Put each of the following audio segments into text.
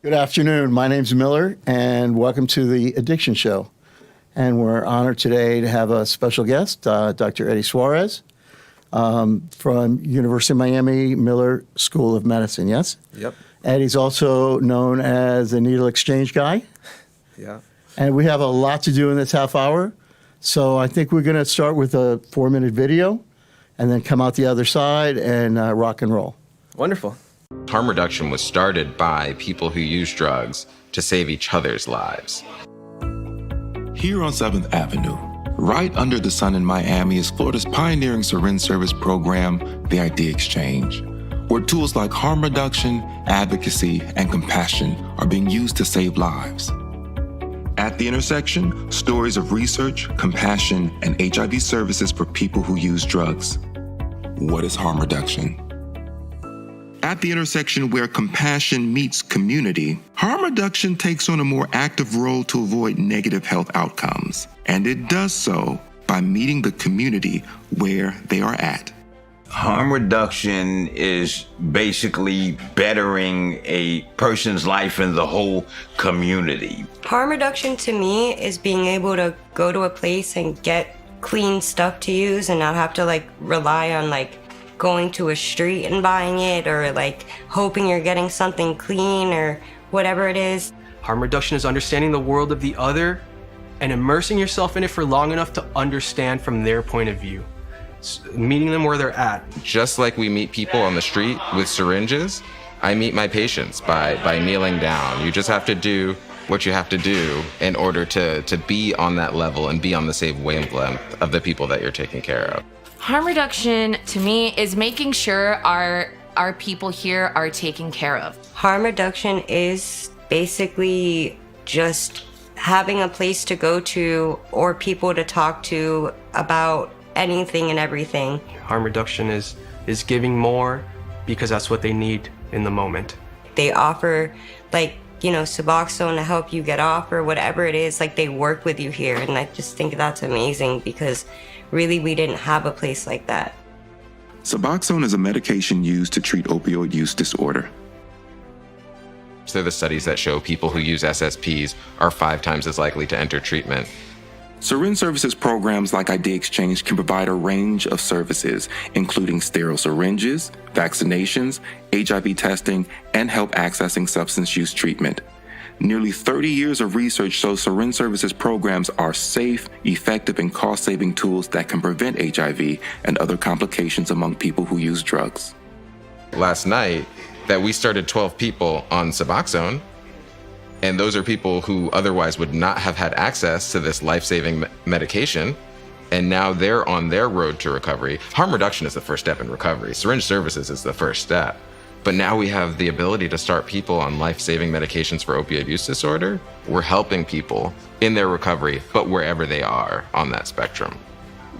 Good afternoon. My name's Miller, and welcome to the Addiction Show. And we're honored today to have a special guest, Dr. Eddie Suarez, from University of Miami Miller School of Medicine, yes? Yep. Eddie's also known as the needle exchange guy. Yeah. And we have a lot to do in this half hour. So I think we're going to start with a 4-minute video and then come out the other side and rock and roll. Wonderful. Harm reduction was started by people who use drugs to save each other's lives. Here on 7th Avenue, right under the sun in Miami, is Florida's pioneering syringe service program, the ID Exchange, where tools like harm reduction, advocacy, and compassion are being used to save lives. At the intersection, stories of research, compassion, and HIV services for people who use drugs. What is harm reduction? At the intersection where compassion meets community, harm reduction takes on a more active role to avoid negative health outcomes. And it does so by meeting the community where they are at. Harm reduction is basically bettering a person's life and the whole community. Harm reduction to me is being able to go to a place and get clean stuff to use and not have to rely on going to a street and buying it, or hoping you're getting something clean or whatever it is. Harm reduction is understanding the world of the other and immersing yourself in it for long enough to understand from their point of view. Meeting them where they're at. Just like we meet people on the street with syringes, I meet my patients by kneeling down. You just have to do what you have to do in order to be on that level and be on the same wavelength of the people that you're taking care of. Harm reduction, to me, is making sure our people here are taken care of. Harm reduction is basically just having a place to go to or people to talk to about anything and everything. Harm reduction is giving more because that's what they need in the moment. They offer Suboxone to help you get off or whatever it is. They work with you here, and I just think that's amazing because really we didn't have a place like that. Suboxone is a medication used to treat opioid use disorder. So the studies that show people who use SSPs are 5 times as likely to enter treatment. Syringe services programs like ID Exchange can provide a range of services, including sterile syringes, vaccinations, HIV testing, and help accessing substance use treatment. Nearly 30 years of research shows syringe services programs are safe, effective, and cost-saving tools that can prevent HIV and other complications among people who use drugs. Last night, that we started 12 people on Suboxone, and those are people who otherwise would not have had access to this life-saving medication, and now they're on their road to recovery. Harm reduction is the first step in recovery. Syringe services is the first step. But now we have the ability to start people on life-saving medications for opioid use disorder. We're helping people in their recovery, but wherever they are on that spectrum.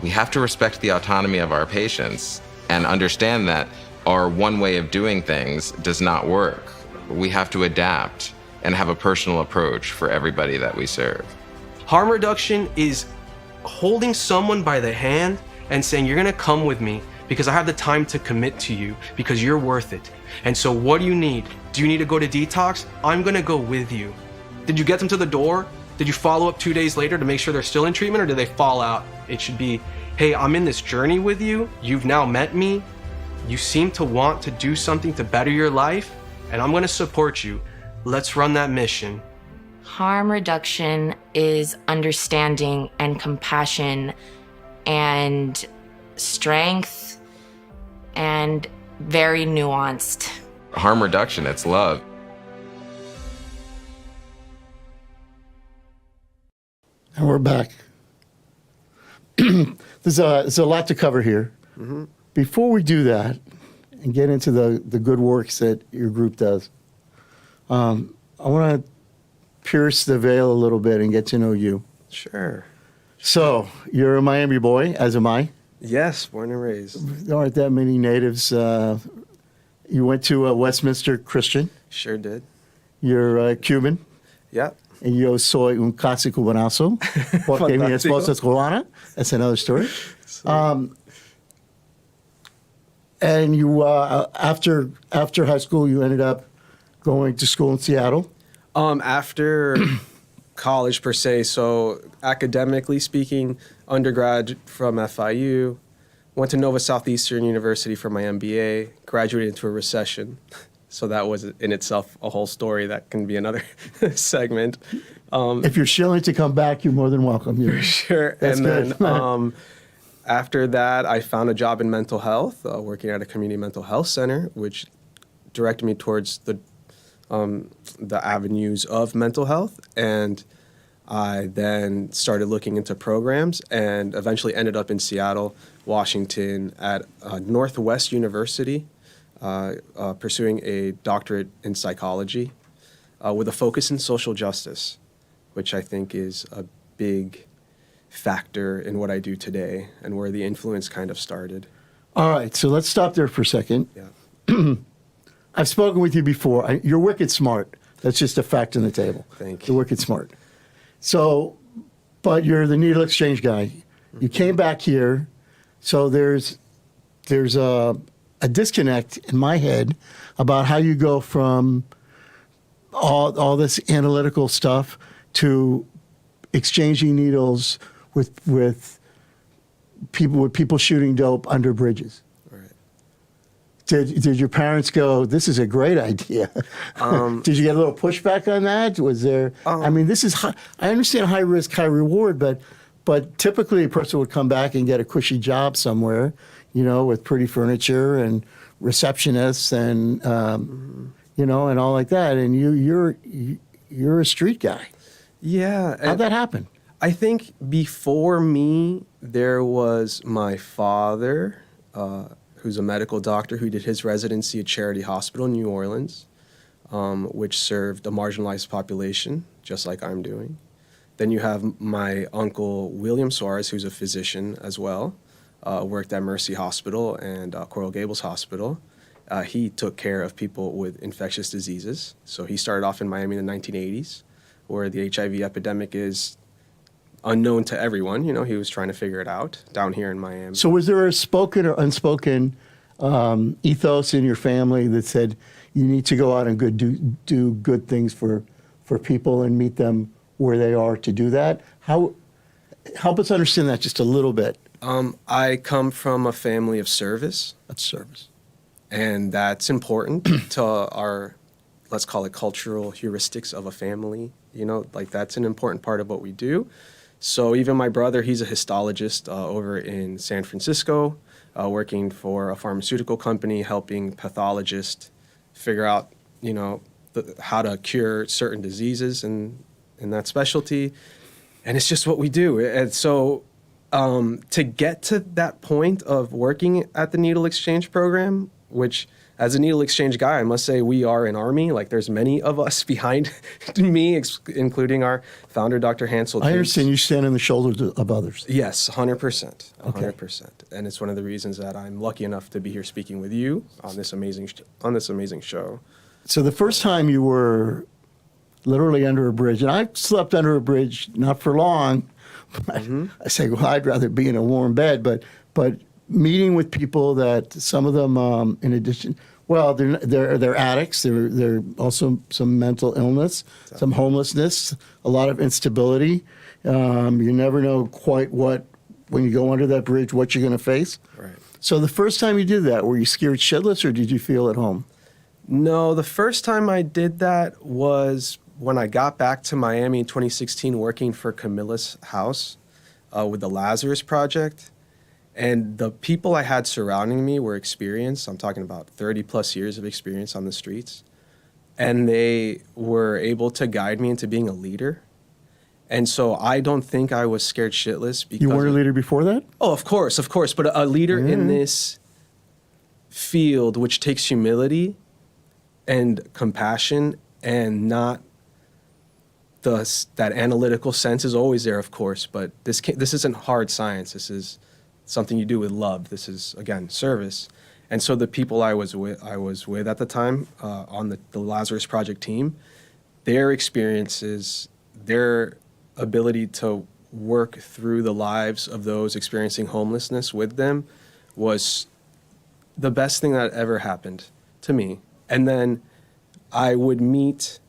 We have to respect the autonomy of our patients and understand that our one way of doing things does not work. We have to adapt and have a personal approach for everybody that we serve. Harm reduction is holding someone by the hand and saying, you're gonna come with me because I have the time to commit to you because you're worth it. And so what do you need? Do you need to go to detox? I'm gonna go with you. Did you get them to the door? Did you follow up 2 days later to make sure they're still in treatment, or did they fall out? It should be, hey, I'm in this journey with you. You've now met me. You seem to want to do something to better your life, and I'm gonna support you. Let's run that mission. Harm reduction is understanding and compassion and strength and very nuanced. Harm reduction, it's love. And we're back. There's a lot to cover here. Mm-hmm. Before we do that and get into the good works that your group does, I want to pierce the veil a little bit and get to know you. Sure. So, you're a Miami boy, as am I. Yes, born and raised. There aren't that many natives. You went to Westminster Christian. Sure did. You're Cuban. Yep. And yo soy un casi cubanazo, porque mi esposa es cubana. That's another story. And you, after high school, you ended up going to school in Seattle. After college per se, so academically speaking, undergrad from FIU, went to Nova Southeastern University for my MBA, graduated into a recession. So that was in itself a whole story that can be another segment. If you're shilling to come back, you're more than welcome. Sure. That's and good. then after that, I found a job in mental health, working at a community mental health center, which directed me towards the avenues of mental health. And I then started looking into programs and eventually ended up in Seattle, Washington at Northwest University, pursuing a doctorate in psychology with a focus in social justice, which I think is a big factor in what I do today and where the influence kind of started. All right, so let's stop there for a second. Yeah. I've spoken with you before. You're wicked smart. That's just a fact on the table. Thank you. You're wicked smart. So, but you're the needle exchange guy. You came back here, so there's a disconnect in my head about how you go from all this analytical stuff to exchanging needles with people shooting dope under bridges. Right. Did your parents go, this is a great idea? Did you get a little pushback on that? Was there, I mean, this is, I understand high risk, high reward, but typically a person would come back and get a cushy job somewhere, you know, with pretty furniture and receptionists and, you know, and all like that. And you're a street guy. Yeah. How'd that happen? I think before me, there was my father, who's a medical doctor who did his residency at Charity Hospital in New Orleans, which served a marginalized population, just like I'm doing. Then you have my uncle, William Suarez, who's a physician as well, worked at Mercy Hospital and Coral Gables Hospital. He took care of people with infectious diseases. So he started off in Miami in the 1980s, where the HIV epidemic is unknown to everyone. You know, he was trying to figure it out down here in Miami. So was there a spoken or unspoken ethos in your family that said you need to go out and do good things for people and meet them where they are to do that? Help us understand that just a little bit. I come from a family of service. That's service. And that's important to our, let's call it cultural heuristics of a family. You know, like that's an important part of what we do. So even my brother, he's a histologist over in San Francisco, working for a pharmaceutical company, helping pathologists figure out, you know, how to cure certain diseases in that specialty. And it's just what we do. And so to get to that point of working at the Needle Exchange program, which as a needle exchange guy, I must say we are an army. Like there's many of us behind me, including our founder, Dr. Hansel. I understand you stand on the shoulders of others. Yes, 100%. Okay. 100%. And it's one of the reasons that I'm lucky enough to be here speaking with you on this amazing show. So the first time you were literally under a bridge, and I slept under a bridge, not for long. I say, well, I'd rather be in a warm bed, but meeting with people that some of them, in addition, well, they're addicts. They're also some mental illness, some homelessness, a lot of instability. You never know quite when you go under that bridge, what you're going to face. Right. So the first time you did that, were you scared shitless, or did you feel at home? No, the first time I did that was when I got back to Miami in 2016, working for Camilla's house with the Lazarus Project. And the people I had surrounding me were experienced. I'm talking about 30 plus years of experience on the streets. And they were able to guide me into being a leader. And so I don't think I was scared shitless because... You weren't a leader before that? Oh, of course. But a leader in this field, which takes humility and compassion and not that analytical sense, is always there, of course. But this isn't hard science. This is something you do with love. This is, again, service. And so the people I was with at the time on the Lazarus Project team, their experiences, their ability to work through the lives of those experiencing homelessness with them was the best thing that ever happened to me. And then I would meet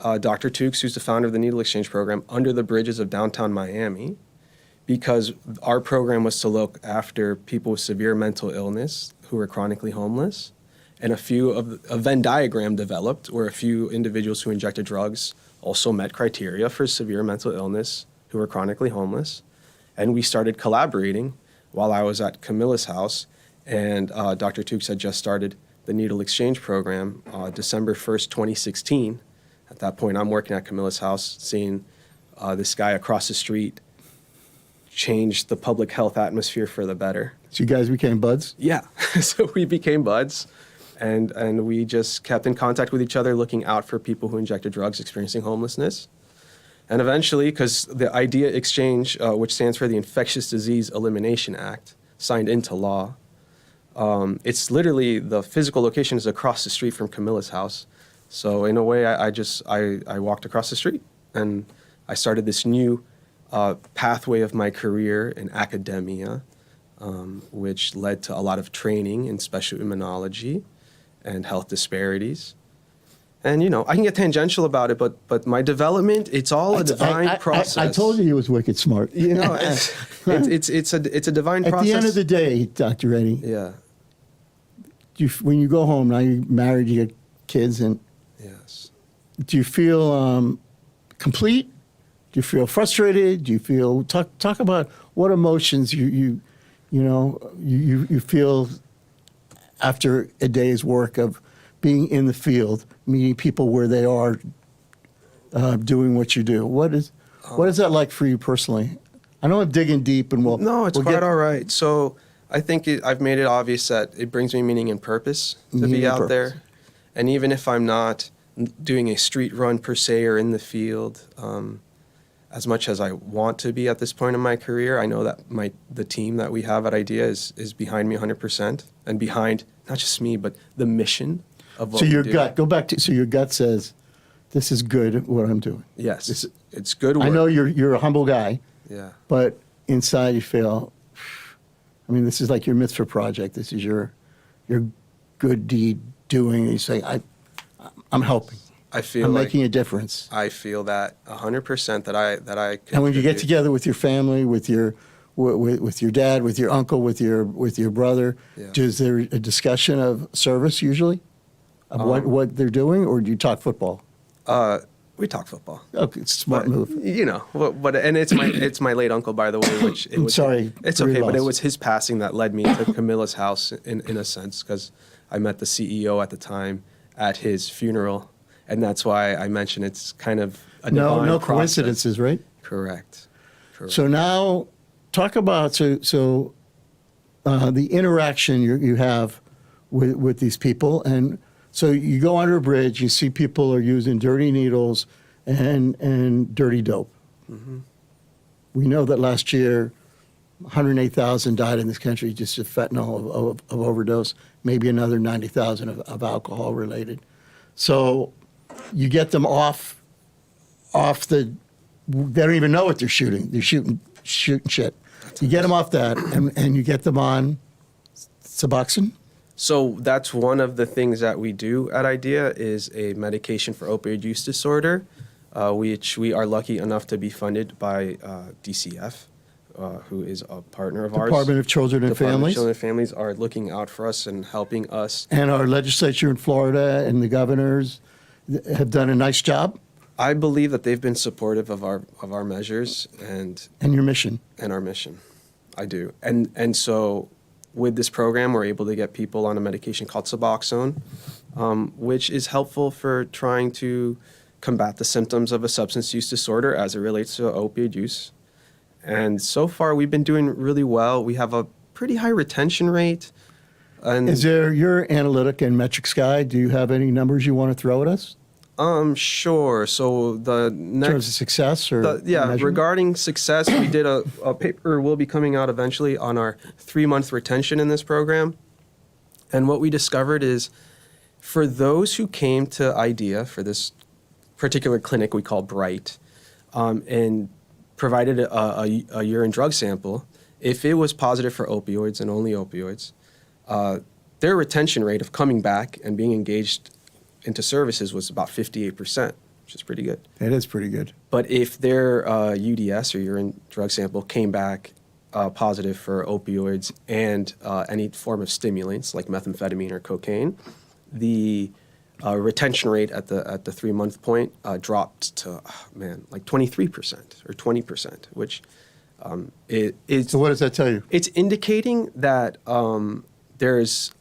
Dr. Tukes, who's the founder of the Needle Exchange Program, under the bridges of downtown Miami, because our program was to look after people with severe mental illness who were chronically homeless. And a Venn diagram developed where a few individuals who injected drugs also met criteria for severe mental illness who were chronically homeless. And we started collaborating while I was at Camilla's house. And Dr. Tukes had just started the Needle Exchange Program December 1st, 2016. At that point, I'm working at Camilla's house, seeing this guy across the street change the public health atmosphere for the better. So you guys became buds? Yeah, so we became buds, and we just kept in contact with each other, looking out for people who injected drugs experiencing homelessness. And eventually, because the IDEA Exchange, which stands for the Infectious Disease Elimination Act, signed into law, it's literally, the physical location is across the street from Camilla's house. So in a way, I walked across the street, and I started this new pathway of my career in academia, which led to a lot of training in special immunology and health disparities. And, you know, I can get tangential about it, but my development, it's all a divine process. I told you he was wicked smart. You know, it's a divine process. At the end of the day, Dr. Eddie, Yeah, when you go home, now you're married, you get kids, and yes. do you feel complete? Do you feel frustrated? Do you feel, talk about what emotions you feel after a day's work of being in the field, meeting people where they are, doing what you do. What is that like for you personally? I know I'm digging deep, and No, it's quite all right. So I think I've made it obvious that it brings me meaning and purpose to be out there. And even if I'm not doing a street run per se or in the field, as much as I want to be at this point in my career, I know that the team that we have at IDEA is behind me 100%, and behind not just me, but the mission of what So we your do. gut, go back to, so your gut says, this is good what I'm doing. Yes, it's good work. I know you're a humble guy, Yeah. but inside you feel, I mean, this is like your mitzvah project. This is your good deed doing. And you say, I'm helping. I feel I'm like making a difference. I feel that 100% that I And when you get contribute. together with your family, with your dad, with your uncle, with your brother, Yeah. is there a discussion of service usually, of what they're doing, or do you talk football? We talk football. Okay, it's a smart But, move. You know, but and it's my late uncle, by the way, which it I'm was, sorry it's for your okay, but it loss. was his passing that led me to Camilla's house in a sense, because I met the CEO at the time at his funeral, and that's why I mentioned it's kind of a divine No process. coincidences, right? Correct. So now, talk about the interaction you have with these people, and so you go under a bridge, you see people are using dirty needles and dirty dope. Mm-hmm. We know that last year, 108,000 died in this country just of fentanyl of overdose. Maybe another 90,000 of alcohol related. So you get them off the. They don't even know what they're shooting. They're shooting shit. You get them off that, and you get them on Suboxone. So that's one of the things that we do at IDEA is a medication for opioid use disorder, which we are lucky enough to be funded by DCF, who is a partner of ours. Department of Children and Department of Families. Children and Families are looking out for us and helping us. And our legislature in Florida and the governors have done a nice job. I believe that they've been supportive of our measures and And your mission. our mission. I do. And so with this program, we're able to get people on a medication called Suboxone, which is helpful for trying to combat the symptoms of a substance use disorder as it relates to opioid use. And so far, we've been doing really well. We have a pretty high retention rate. And Is there your analytic and metrics guy? Do you have any numbers you want to throw at us sure. So the in terms of next, success or measurement? regarding success, we did a paper will be coming out eventually on our 3-month retention in this program. And what we discovered is for those who came to IDEA for this particular clinic we call Bright, and provided a urine drug sample, if it was positive for opioids and only opioids, their retention rate of coming back and being engaged into services was about 58%, which which is pretty good. It is pretty good. But if their UDS or urine drug sample came back positive for opioids and any form of stimulants like methamphetamine or cocaine, the retention rate at the 3-month point dropped to like 23% or 20%, which So what does that tell you? it's indicating that there's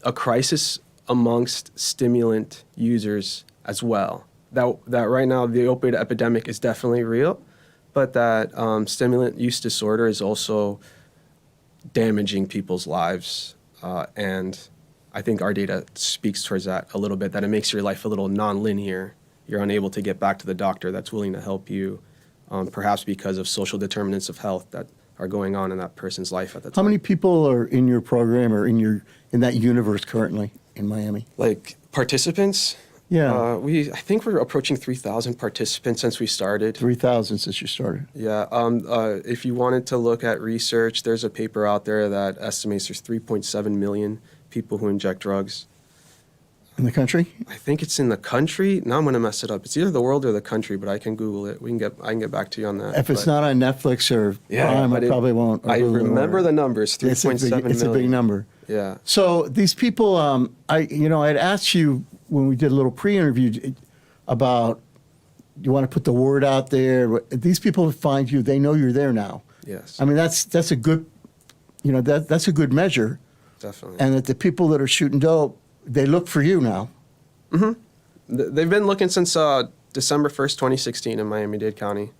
a crisis amongst stimulant users as well. That right now the opioid epidemic is definitely real, but that stimulant use disorder is also damaging people's lives. And I think our data speaks towards that a little bit, that it makes your life a little non-linear. You're unable to get back to the doctor that's willing to help you, perhaps because of social determinants of health that are going on in that person's life at the time. How many people are in your program or in that universe currently in Miami? Like participants? Yeah. I think we're approaching 3,000 participants since we started. 3,000 since you started. Yeah. If you wanted to look at research, there's a paper out there that estimates there's 3.7 million people who inject drugs. In the country? I think it's in the country. Now I'm going to mess it up. It's either the world or the country, but I can Google it. I can get back to you on that. If it's But- not on Netflix or Prime, but I probably won't. I remember the numbers. It's 3.7 million. It's a big number. Yeah. So these people, I'd asked you when we did a little pre-interview about you want to put the word out there. These people find you; they know you're there now. Yes. I mean, that's a good, that's a good measure, Definitely. and that the people that are shooting dope, they look for you now. They've been looking since December 1st, 2016 in Miami-Dade County.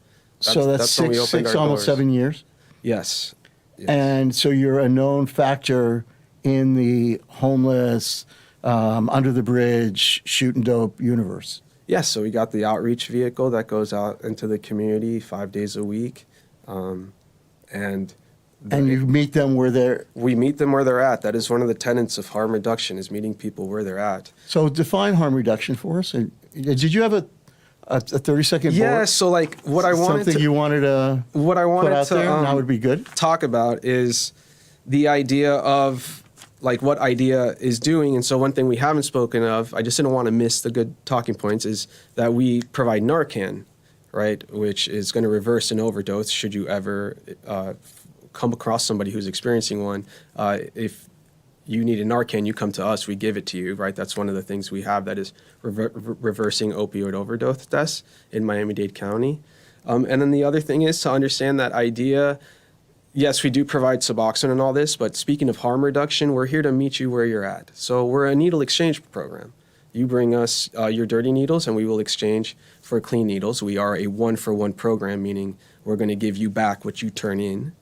So that's when we six, opened our almost doors. 7 years. Yes. Yes. And so you're a known factor in the homeless, under the bridge, shooting dope universe. Yes, so we got the outreach vehicle that goes out into the community 5 days a week. And You meet them where they're. we meet them where they're at. That is one of the tenets of harm reduction, is meeting people where they're at. So define harm reduction for us. And did you have a 30-second Yeah, so like what I wanted something to, you wanted to what I put wanted out to there? That would be good. talk about is the idea of like what IDEA is doing. And so one thing we haven't spoken of, I just didn't want to miss the good talking points, is that we provide Narcan, right, which is going to reverse an overdose should you ever come across somebody who's experiencing one. If you need a Narcan, you come to us, we give it to you, right? That's one of the things we have that is reversing opioid overdose deaths in Miami-Dade County. And then the other thing is to understand that IDEA, yes, we do provide Suboxone and all this, but speaking of harm reduction, we're here to meet you where you're at. So we're a needle exchange program. You bring us your dirty needles and we will exchange for clean needles. We are a 1-for-1 program, meaning we're going to give you back what you turn in.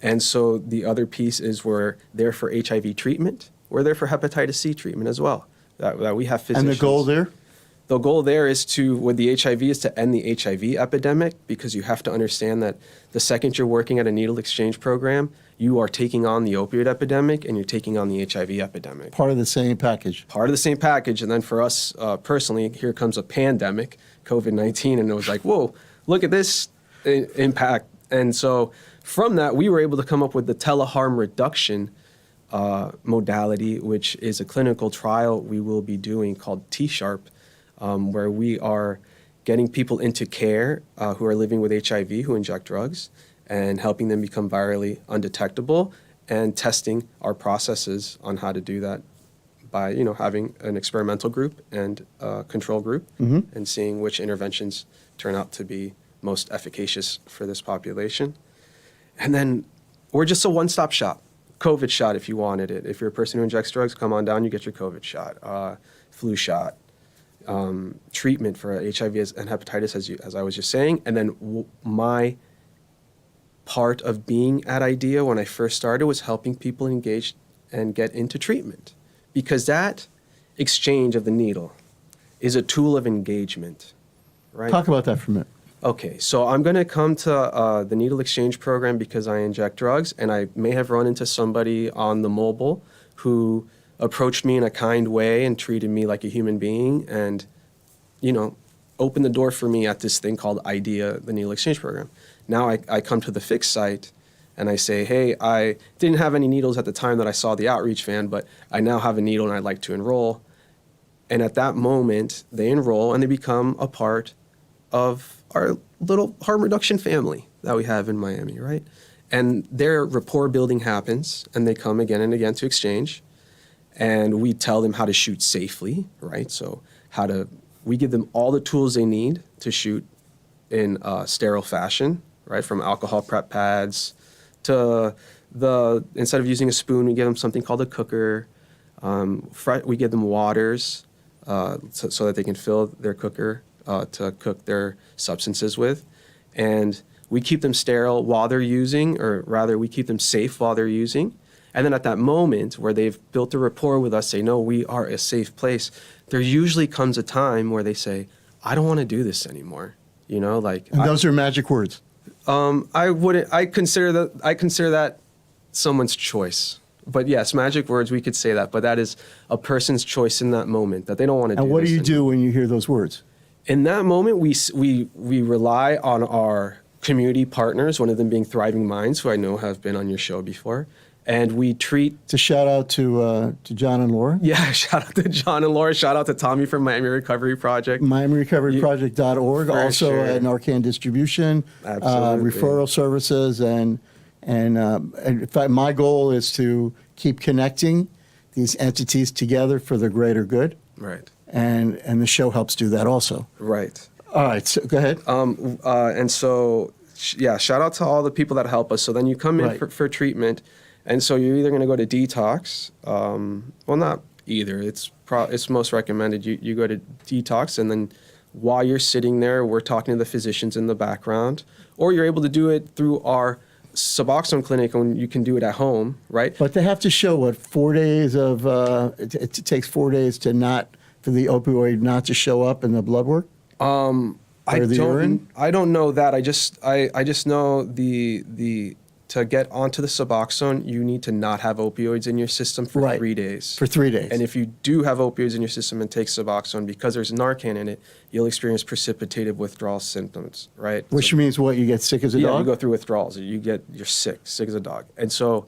And so the other piece is we're there for HIV treatment. We're there for hepatitis C treatment as well. That we have physicians. And the goal there? The goal there is with the HIV, is to end the HIV epidemic, because you have to understand that the second you're working at a needle exchange program, you are taking on the opioid epidemic and you're taking on the HIV epidemic. Part of the same package. Part of the same package. And then for us personally, here comes a pandemic, COVID-19, and it was like, whoa, look at this impact. And so from that, we were able to come up with the teleharm reduction modality, which is a clinical trial we will be doing called T-Sharp, where we are getting people into care who are living with HIV, who inject drugs, and helping them become virally undetectable, and testing our processes on how to do that by having an experimental group and a control group, and seeing which interventions turn out to be most efficacious for this population. And then we're just a one-stop shop. COVID shot if you wanted it. If you're a person who injects drugs, come on down, you get your COVID shot, flu shot, treatment for HIV and hepatitis, as I was just saying. And then my part of being at IDEA when I first started was helping people engage and get into treatment, because that exchange of the needle is a tool of engagement, right? Talk about that for a minute. Okay, so I'm going to come to the needle exchange program because I inject drugs, and I may have run into somebody on the mobile who approached me in a kind way and treated me like a human being, and opened the door for me at this thing called IDEA, the needle exchange program. Now I come to the fixed site and I say, hey, I didn't have any needles at the time that I saw the outreach van, but I now have a needle and I'd like to enroll. And at that moment, they enroll and they become a part of our little harm reduction family that we have in Miami, right? And their rapport building happens, and they come again and again to exchange. And we tell them how to shoot safely, right? So we give them all the tools they need to shoot in sterile fashion, right? From alcohol prep pads to instead of using a spoon, we give them something called a cooker. We give them waters so that they can fill their cooker to cook their substances with. And we keep them sterile while they're using, or rather we keep them safe while they're using. And then at that moment where they've built a rapport with us, say, no, we are a safe place, there usually comes a time where they say, I don't want to do this anymore. You know, like. And those are magic words. I consider that someone's choice. But yes, magic words, we could say that, but that is a person's choice in that moment, that they don't want to do this. And what do you do when you hear those words? In that moment, we rely on our community partners, one of them being Thriving Minds, who I know have been on your show before. And we treat... It's a shout out to John and Laura. Yeah, shout out to John and Laura. Shout out to Tommy from Miami Recovery Project. MiamiRecoveryProject.org. Also sure. Narcan distribution, Absolutely. referral services. And in fact, my goal is to keep connecting these entities together for the greater good. Right. And the show helps do that also. Right. All right, so go ahead. And so, yeah, shout out to all the people that help us. So then you come in Right. for treatment. And so you're either going to go to detox. Well, not either. It's most recommended you go to detox, and then while you're sitting there, we're talking to the physicians in the background. Or you're able to do it through our Suboxone clinic, and you can do it at home, right? But they have to show 4 days of, it takes 4 days for the opioid not to show up in the blood work? I don't know that. I just know to get onto the Suboxone, you need to not have opioids in your system for 3 days. For 3 days. And if you do have opioids in your system and take Suboxone, because there's Narcan in it, you'll experience precipitated withdrawal symptoms, right? Which means what? You get sick as a Yeah, dog? you go through withdrawals. You're sick as a dog. And so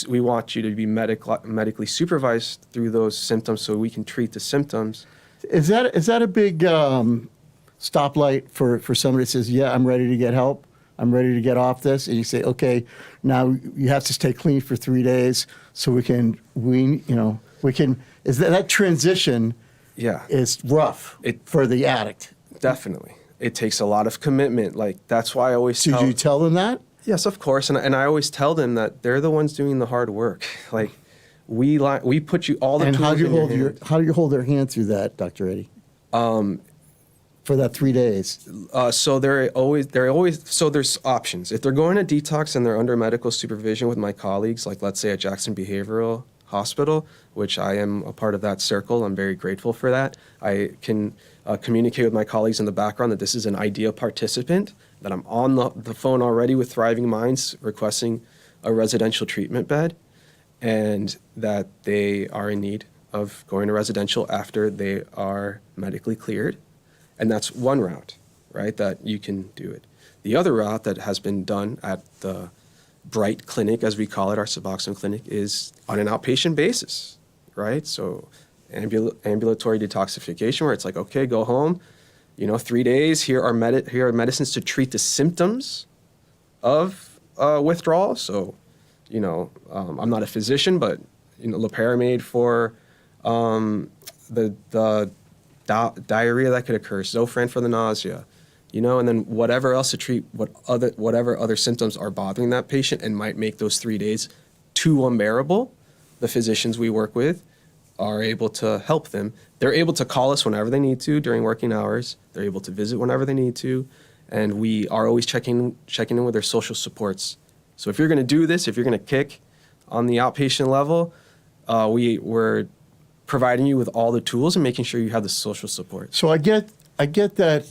we want you to be medically supervised through those symptoms so we can treat the symptoms. Is that a big stoplight for somebody that says, yeah, I'm ready to get help? I'm ready to get off this, and you say, okay, now you have to stay clean for 3 days so we can, is that transition is rough for the addict. Definitely. It takes a lot of commitment. Like, that's why I always So do you tell them that? Yes, of course. And I always tell them that they're the ones doing the hard work. Like, we put you all the And tools how do you in your hand. how do you hold their hand through that, Dr. Eddie? For that 3 days. So there's options. If they're going to detox and they're under medical supervision with my colleagues, like let's say at Jackson Behavioral Hospital, which I am a part of that circle, I'm very grateful for that. I can communicate with my colleagues in the background that this is an IDEA participant, that I'm on the phone already with Thriving Minds requesting a residential treatment bed, and that they are in need of going to residential after they are medically cleared. And that's one route, right, that you can do it. The other route that has been done at the Bright Clinic, as we call it, our Suboxone clinic, is on an outpatient basis, right? So ambulatory detoxification, where it's like, okay, go home, 3 days, here are medicines to treat the symptoms of withdrawal. So, I'm not a physician, but, loperamide for the diarrhea that could occur, Zofran for the nausea, and then whatever else to treat whatever other symptoms are bothering that patient and might make those 3 days too unbearable. The physicians we work with are able to help them. They're able to call us whenever they need to during working hours. They're able to visit whenever they need to, and we are always checking in with their social supports. So if you're going to do this, if you're going to kick on the outpatient level, we're providing you with all the tools and making sure you have the social support. So I get that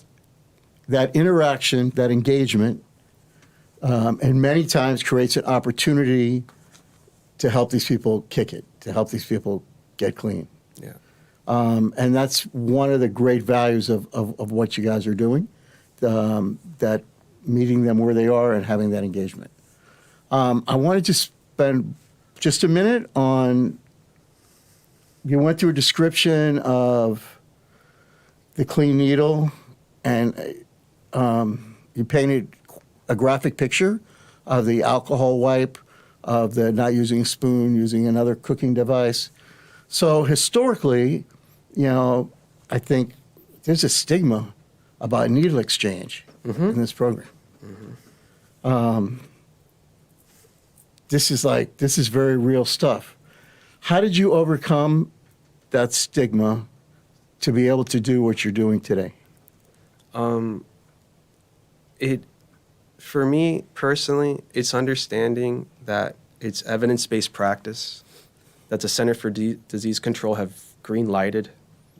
interaction, that engagement, and many times creates an opportunity to help these people kick it, to help these people get clean. Yeah. And that's one of the great values of what you guys are doing, that meeting them where they are and having that engagement. I wanted to spend just a minute on you went through a description of the clean needle, and you painted a graphic picture of the alcohol wipe, of the not using a spoon, using another cooking device. So historically, I think there's a stigma about needle exchange in this program. This is very real stuff. How did you overcome that stigma to be able to do what you're doing today? For me personally, it's understanding that it's evidence-based practice, that the Center for Disease Control have green-lighted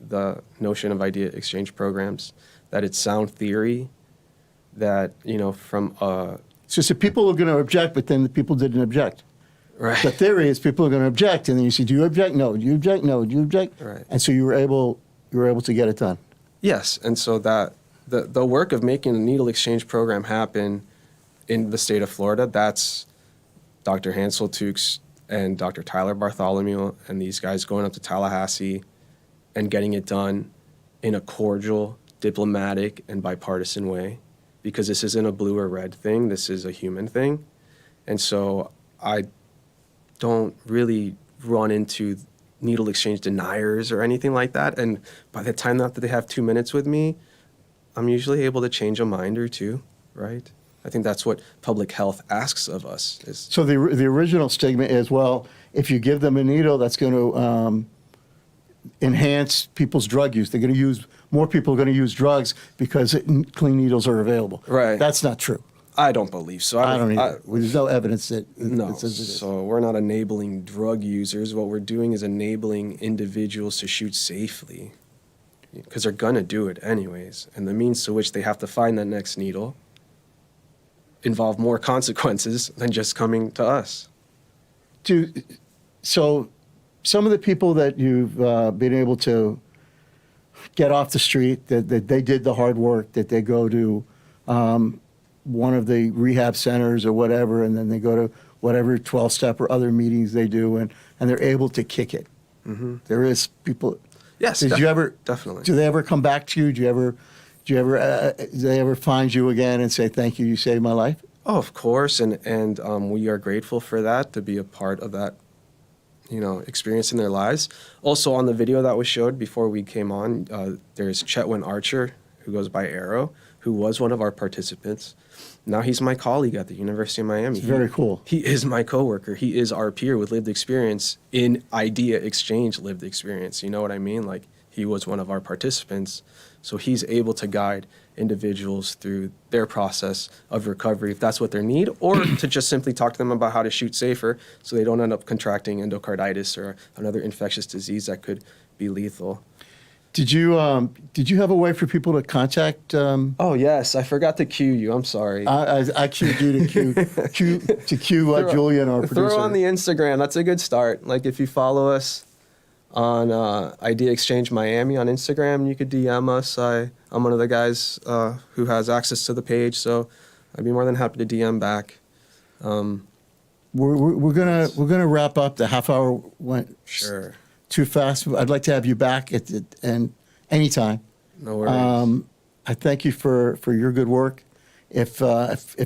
the notion of idea exchange programs, that it's sound theory, that, from So people are going to object, but then the people didn't object. right. The theory is people are going to object, and then you say, "Do you object? No. Do you object? No. Do you object?" Right. And so you were able to get it done. Yes, and so that the work of making a needle exchange program happen in the state of Florida, that's Dr. Hansel Tukes and Dr. Tyler Bartholomew and these guys going up to Tallahassee and getting it done in a cordial, diplomatic, and bipartisan way, because this isn't a blue or red thing, this is a human thing. And so I don't really run into needle exchange deniers or anything like that. And by the time that they have 2 minutes with me, I'm usually able to change a mind or two, right? I think that's what public health asks of us. So the original stigma is, well, if you give them a needle, that's going to enhance people's drug use. More people are going to use drugs because clean needles are available. Right. That's not true. I don't believe so. I don't either. There's no evidence that No, that says it is. so we're not enabling drug users. What we're doing is enabling individuals to shoot safely, because they're gonna do it anyways. And the means to which they have to find that next needle involve more consequences than just coming to us. So some of the people that you've been able to get off the street, that they did the hard work, that they go to one of the rehab centers or whatever, and then they go to whatever 12-step or other meetings they do, and they're able to kick it. There is people. Yes, Did you ever definitely. Do they ever come back to you? Do they ever find you again and say, "Thank you, you saved my life"? Oh, of course, and we are grateful for that, to be a part of that, experience in their lives. Also, on the video that was showed before we came on, there's Chetwin Archer, who goes by Arrow, who was one of our participants. Now he's my colleague at the University of Miami. It's very cool. He is my coworker. He is our peer with lived experience in idea exchange lived experience. You know what I mean? Like, he was one of our participants. So he's able to guide individuals through their process of recovery, if that's what they need, or to just simply talk to them about how to shoot safer so they don't end up contracting endocarditis or another infectious disease that could be lethal. Did you have a way for people to contact? Oh, yes. I forgot to cue you. I'm sorry. I cued you to cue Julian, our producer. Throw on the Instagram. That's a good start. Like, if you follow us on Idea Exchange Miami on Instagram, you could DM us. I'm one of the guys who has access to the page, so I'd be more than happy to DM back. We're gonna wrap up. The half hour went Sure. too fast. I'd like to have you back and anytime. No worries. I thank you for your good work. If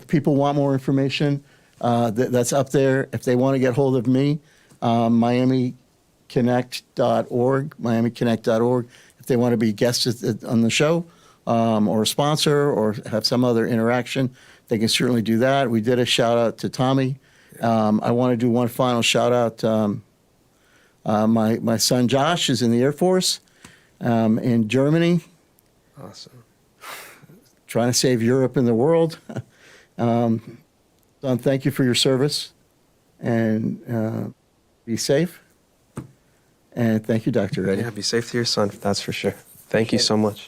people want more information, that's up there. If they want to get hold of me, MiamiConnect.org. If they want to be guests on the show, or a sponsor, or have some other interaction, they can certainly do that. We did a shout out to Tommy. I want to do one final shout out. My son Josh is in the Air Force in Germany, Awesome. trying to save Europe and the world. Son, thank you for your service, and be safe. And thank you, Dr. Reddy. Yeah, be safe to your son, that's for sure. Thank you so much.